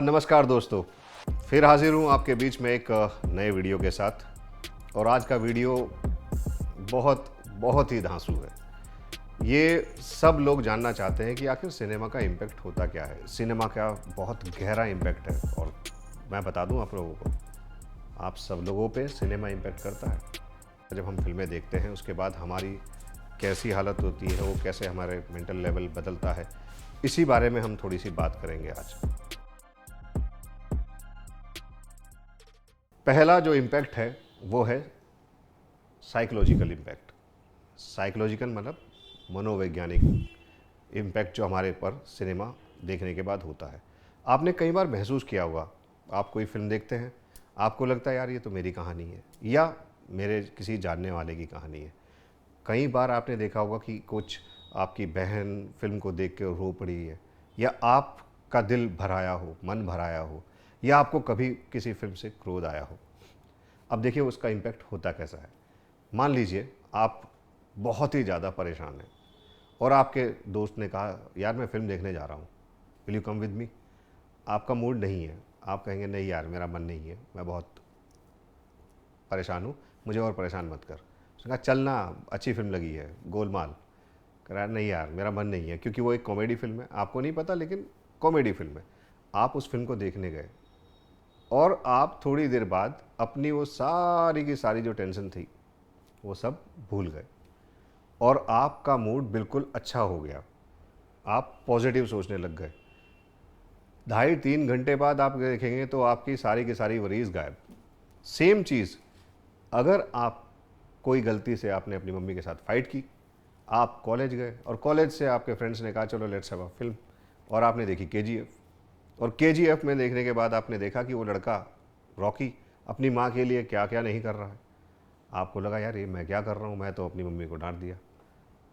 नमस्कार दोस्तों, फिर हाजिर हूँ आपके बीच में एक नए वीडियो के साथ। और आज का वीडियो बहुत बहुत ही धांसू है। ये सब लोग जानना चाहते हैं कि आखिर सिनेमा का इम्पैक्ट होता क्या है। सिनेमा का बहुत गहरा इम्पैक्ट है और मैं बता दूँ आप लोगों को, आप सब लोगों पे सिनेमा इम्पैक्ट करता है। जब हम फिल्में देखते हैं उसके बाद हमारी कैसी हालत होती है, वो कैसे हमारे मेंटल लेवल बदलता है, इसी बारे में हम थोड़ी सी बात करेंगे आज। पहला जो इम्पैक्ट है वो है साइकोलॉजिकल इम्पैक्ट। साइकोलॉजिकल मतलब मनोवैज्ञानिक इम्पैक्ट जो हमारे पर सिनेमा देखने के बाद होता है। आपने कई बार महसूस किया होगा, आप कोई फिल्म देखते हैं, आपको लगता है यार ये तो मेरी कहानी है या मेरे किसी जानने वाले की कहानी है। कई बार आपने देखा होगा कि कुछ आपकी बहन फिल्म को देख के रो पड़ी है, या आपका दिल भराया हो, मन भराया हो, या आपको कभी किसी फिल्म से क्रोध आया हो। अब देखिए उसका इम्पैक्ट होता कैसा है। मान लीजिए आप बहुत ही ज़्यादा परेशान हैं और आपके दोस्त ने कहा यार मैं फ़िल्म देखने जा रहा हूँ, will you come with me. आपका मूड नहीं है, आप कहेंगे नहीं यार मेरा मन नहीं है, मैं बहुत परेशान हूँ, मुझे और परेशान मत कर। उसने कहा चलना, अच्छी फिल्म लगी है गोलमाल। कह रहा है नहीं यार मेरा मन नहीं है, क्योंकि वो एक कॉमेडी फिल्म है, आपको नहीं पता लेकिन कॉमेडी फिल्म है। आप उस फिल्म को देखने गए और आप थोड़ी देर बाद अपनी वो सारी की सारी जो टेंशन थी वो सब भूल गए और आपका मूड बिल्कुल अच्छा हो गया। आप पॉजिटिव सोचने लग गए। 2.5-3 घंटे बाद आप देखेंगे तो आपकी सारी की सारी वरीज गायब। सेम चीज़, अगर आप कोई गलती से आपने अपनी मम्मी के साथ फाइट की, आप कॉलेज गए और कॉलेज से आपके फ्रेंड्स ने कहा चलो लेट्स हैव अ फिल्म, और आपने देखी केजीएफ। और केजीएफ में देखने के बाद आपने देखा कि वो लड़का रॉकी अपनी माँ के लिए क्या क्या नहीं कर रहा है। आपको लगा यार ये मैं क्या कर रहा हूँ, मैं तो अपनी मम्मी को डांट दिया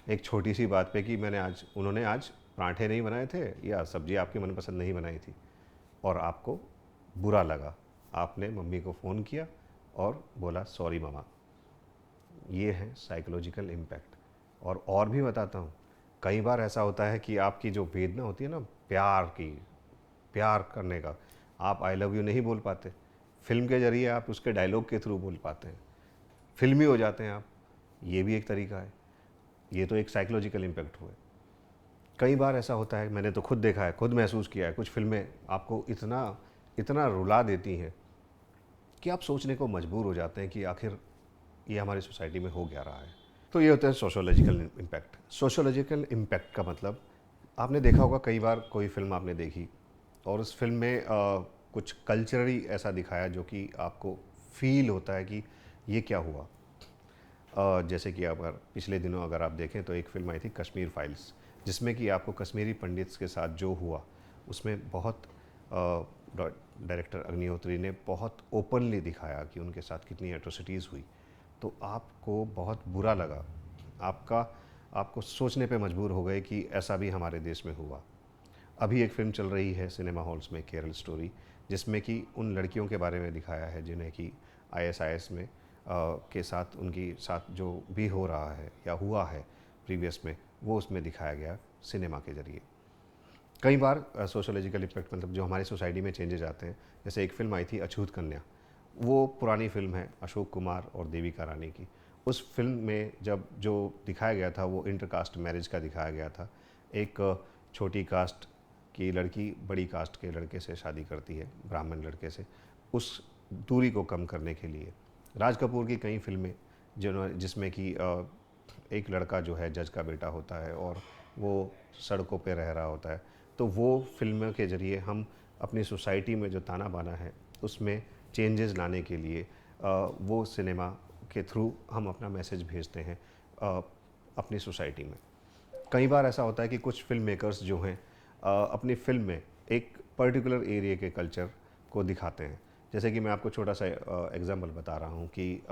एक छोटी सी बात पे कि उन्होंने आज पराठे नहीं बनाए थे या सब्जी आपकी मनपसंद नहीं बनाई थी, और आपको बुरा लगा। आपने मम्मी को फ़ोन किया और बोला सॉरी मामा। ये है साइकोलॉजिकल इम्पैक्ट। और भी बताता हूँ, कई बार ऐसा होता है कि आपकी जो वेदना होती है ना प्यार की, प्यार करने का, आप आई लव यू नहीं बोल पाते, फिल्म के जरिए आप उसके डायलॉग के थ्रू बोल पाते हैं, फिल्मी हो जाते हैं आप। ये भी एक तरीका है। ये तो एक साइकोलॉजिकल इम्पैक्ट हुआ है। कई बार ऐसा होता है, मैंने तो खुद देखा है, खुद महसूस किया है, कुछ फिल्में आपको इतना इतना रुला देती हैं कि आप सोचने को मजबूर हो जाते हैं कि आखिर ये हमारी सोसाइटी में हो क्या रहा है। तो ये होता है सोशोलॉजिकल इम्पैक्ट। सोशोलॉजिकल इम्पैक्ट का मतलब, आपने देखा होगा कई बार कोई फिल्म आपने देखी और उस फिल्म में कुछ कल्चरली ऐसा दिखाया जो कि आपको फील होता है कि ये क्या हुआ। जैसे कि अगर पिछले दिनों अगर आप देखें तो एक फ़िल्म आई थी कश्मीर फाइल्स, जिसमें कि आपको कश्मीरी पंडित्स के साथ जो हुआ उसमें बहुत डायरेक्टर अग्निहोत्री ने बहुत ओपनली दिखाया कि उनके साथ कितनी एट्रोसिटीज़ हुई। तो आपको बहुत बुरा लगा, आपका आपको सोचने पे मजबूर हो गए कि ऐसा भी हमारे देश में हुआ। अभी एक फ़िल्म चल रही है सिनेमा हॉल्स में, केरल स्टोरी, जिसमें कि उन लड़कियों के बारे में दिखाया है जिन्हें कि आईएसआईएस में के साथ उनकी साथ जो भी हो रहा है या हुआ है प्रीवियस में, वो उसमें दिखाया गया सिनेमा के ज़रिए। कई बार सोशोलॉजिकल इम्पैक्ट मतलब जो हमारी सोसाइटी में चेंजेज आते हैं। जैसे एक फ़िल्म आई थी अछूत कन्या, वो पुरानी फ़िल्म है अशोक कुमार और देविका रानी की। उस फिल्म में जब जो दिखाया गया था वो इंटरकास्ट मैरिज का दिखाया गया था। एक छोटी कास्ट की लड़की बड़ी कास्ट के लड़के से शादी करती है, ब्राह्मण लड़के से, उस दूरी को कम करने के लिए। राज कपूर की कई फिल्में जिसमें कि एक लड़का जो है जज का बेटा होता है और वो सड़कों पे रह रहा होता है, तो वो फिल्मों के ज़रिए हम अपनी सोसाइटी में जो ताना बाना है उसमें चेंजेस लाने के लिए वो सिनेमा के थ्रू हम अपना मैसेज भेजते हैं अपनी सोसाइटी में। कई बार ऐसा होता है कि कुछ फिल्म मेकर्स जो हैं अपनी फिल्म में एक पर्टिकुलर एरिया के कल्चर को दिखाते हैं। जैसे कि मैं आपको छोटा सा एग्जांपल बता रहा हूँ कि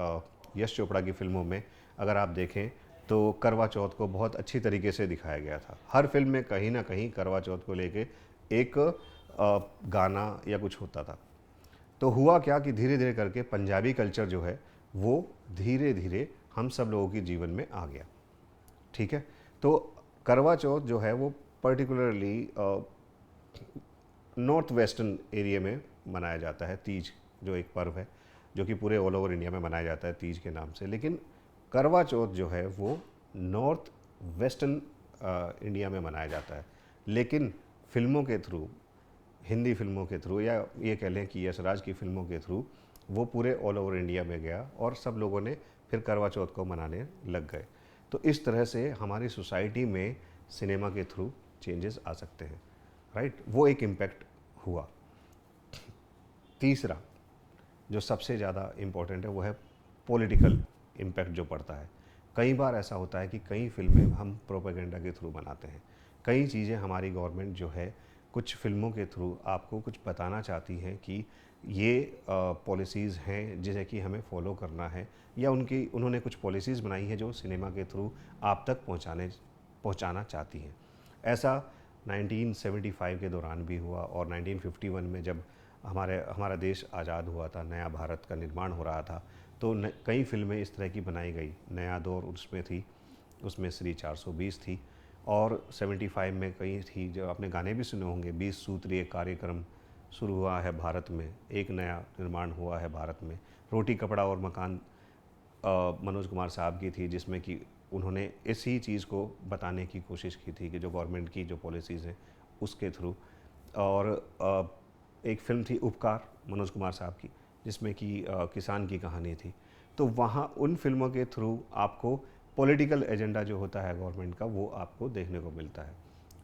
यश चोपड़ा की फ़िल्मों में अगर आप देखें तो करवा चौथ को बहुत अच्छी तरीके से दिखाया गया था। हर फिल्म में कहीं ना कहीं करवा चौथ को लेके एक गाना या कुछ होता था। तो हुआ क्या कि धीरे धीरे करके पंजाबी कल्चर जो है वो धीरे धीरे हम सब लोगों के जीवन में आ गया। ठीक है, तो करवा चौथ जो है वो पर्टिकुलरली नॉर्थ वेस्टर्न एरिया में मनाया जाता है तीज, जो एक पर्व है जो कि पूरे ऑल ओवर इंडिया में मनाया जाता है तीज के नाम से। लेकिन करवा चौथ जो है वो नॉर्थ वेस्टर्न इंडिया में मनाया जाता है। लेकिन फिल्मों के थ्रू, हिंदी फिल्मों के थ्रू, या ये कह लें कि यशराज की फिल्मों के थ्रू वो पूरे ऑल ओवर इंडिया में गया और सब लोगों ने फिर करवा चौथ को मनाने लग गए। तो इस तरह से हमारी सोसाइटी में सिनेमा के थ्रू चेंजेस आ सकते हैं, राइट। वो एक इम्पैक्ट हुआ। तीसरा जो सबसे ज़्यादा इम्पोर्टेंट है वो है पॉलिटिकल इम्पैक्ट जो पड़ता है। कई बार ऐसा होता है कि कई फिल्में हम प्रोपेगेंडा के थ्रू बनाते हैं। कई चीज़ें हमारी गवर्नमेंट जो है कुछ फिल्मों के थ्रू आपको कुछ बताना चाहती है कि ये पॉलिसीज़ हैं जिसे कि हमें फॉलो करना है, या उन्होंने कुछ पॉलिसीज़ बनाई है जो सिनेमा के थ्रू आप तक पहुंचाना चाहती हैं। ऐसा 1975 के दौरान भी हुआ, और 1951 में जब हमारा देश आज़ाद हुआ था, नया भारत का निर्माण हो रहा था, तो कई फिल्में इस तरह की बनाई गई। नया दौर उसमें थी, उसमें श्री 420 थी, और 75 में कई थी जो आपने गाने भी सुने होंगे, 20 सूत्रीय कार्यक्रम शुरू हुआ है भारत में, एक नया निर्माण हुआ है भारत में। रोटी कपड़ा और मकान मनोज कुमार साहब की थी, जिसमें कि उन्होंने इसी चीज़ को बताने की कोशिश की थी कि जो गवर्नमेंट की जो पॉलिसीज़ हैं उसके थ्रू। और एक फिल्म थी उपकार मनोज कुमार साहब की, जिसमें कि किसान की कहानी थी। तो वहाँ उन फिल्मों के थ्रू आपको पॉलिटिकल एजेंडा जो होता है गवर्नमेंट का वो आपको देखने को मिलता है।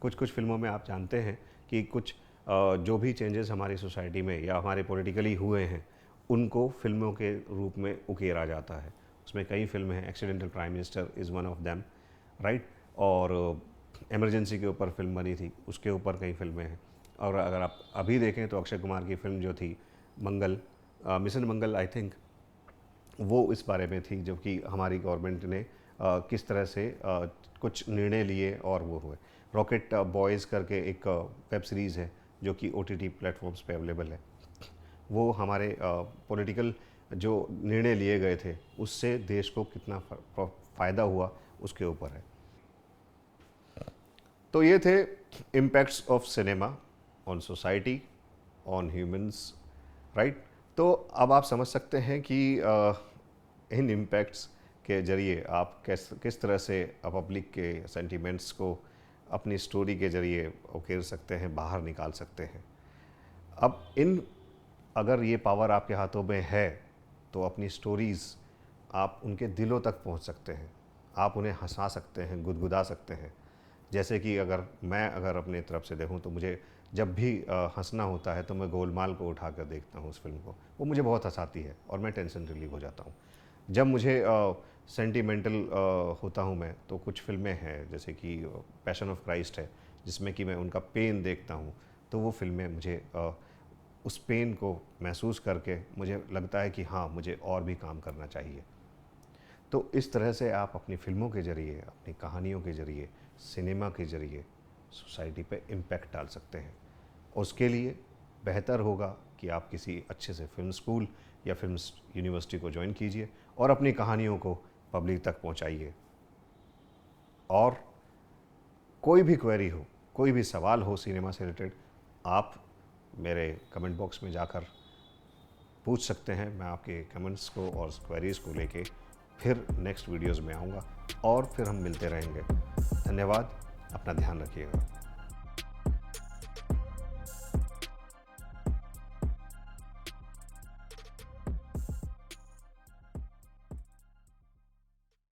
कुछ कुछ फिल्मों में आप जानते हैं कि कुछ जो भी चेंजेस हमारी सोसाइटी में या हमारे पॉलिटिकली हुए हैं उनको फिल्मों के रूप में उकेरा जाता है। उसमें कई फिल्में हैं, accidental prime minister is one of them, right. और इमरजेंसी के ऊपर फिल्म बनी थी, उसके ऊपर कई फिल्में हैं। और अगर आप अभी देखें तो अक्षय कुमार की फिल्म जो थी मंगल, मिशन मंगल आई थिंक, वो इस बारे में थी, जो कि हमारी गवर्नमेंट ने किस तरह से कुछ निर्णय लिए और वो हुए। रॉकेट बॉयज़ करके एक वेब सीरीज़ है जो कि OTT प्लेटफॉर्म्स पे अवेलेबल है। वो हमारे पॉलिटिकल जो निर्णय लिए गए थे उससे देश को कितना फ़ायदा हुआ उसके ऊपर है। तो ये थे impacts of cinema on society, on humans, right. तो अब आप समझ सकते हैं कि इन इम्पैक्ट्स के ज़रिए आप किस तरह से पब्लिक के सेंटिमेंट्स को अपनी स्टोरी के ज़रिए उकेर सकते हैं, बाहर निकाल सकते हैं। अब अगर ये पावर आपके हाथों में है तो अपनी स्टोरीज़ आप उनके दिलों तक पहुंच सकते हैं, आप उन्हें हंसा सकते हैं, गुदगुदा सकते हैं। जैसे कि अगर अपने तरफ से देखूं तो मुझे जब भी हंसना होता है तो मैं गोलमाल को उठा कर देखता हूं उस फिल्म को, वो मुझे बहुत हंसाती है और मैं टेंशन रिलीव हो जाता हूं। जब मुझे सेंटिमेंटल होता हूं मैं, तो कुछ फिल्में हैं जैसे कि पैशन ऑफ क्राइस्ट है, जिसमें कि मैं उनका पेन देखता हूं, तो वो फिल्में मुझे उस पेन को महसूस करके मुझे लगता है कि हाँ, मुझे और भी काम करना चाहिए। तो इस तरह से आप अपनी फिल्मों के ज़रिए, अपनी कहानियों के ज़रिए, सिनेमा के ज़रिए सोसाइटी पे इम्पैक्ट डाल सकते हैं। उसके लिए बेहतर होगा कि आप किसी अच्छे से फिल्म स्कूल या फिल्म यूनिवर्सिटी को ज्वाइन कीजिए और अपनी कहानियों को पब्लिक तक पहुंचाइए। और कोई भी क्वेरी हो, कोई भी सवाल हो सिनेमा से रिलेटेड, आप मेरे कमेंट बॉक्स में जाकर पूछ सकते हैं। मैं आपके कमेंट्स को और क्वेरीज़ को लेके फिर नेक्स्ट वीडियोज़ में आऊँगा और फिर हम मिलते रहेंगे। धन्यवाद, अपना ध्यान रखिएगा।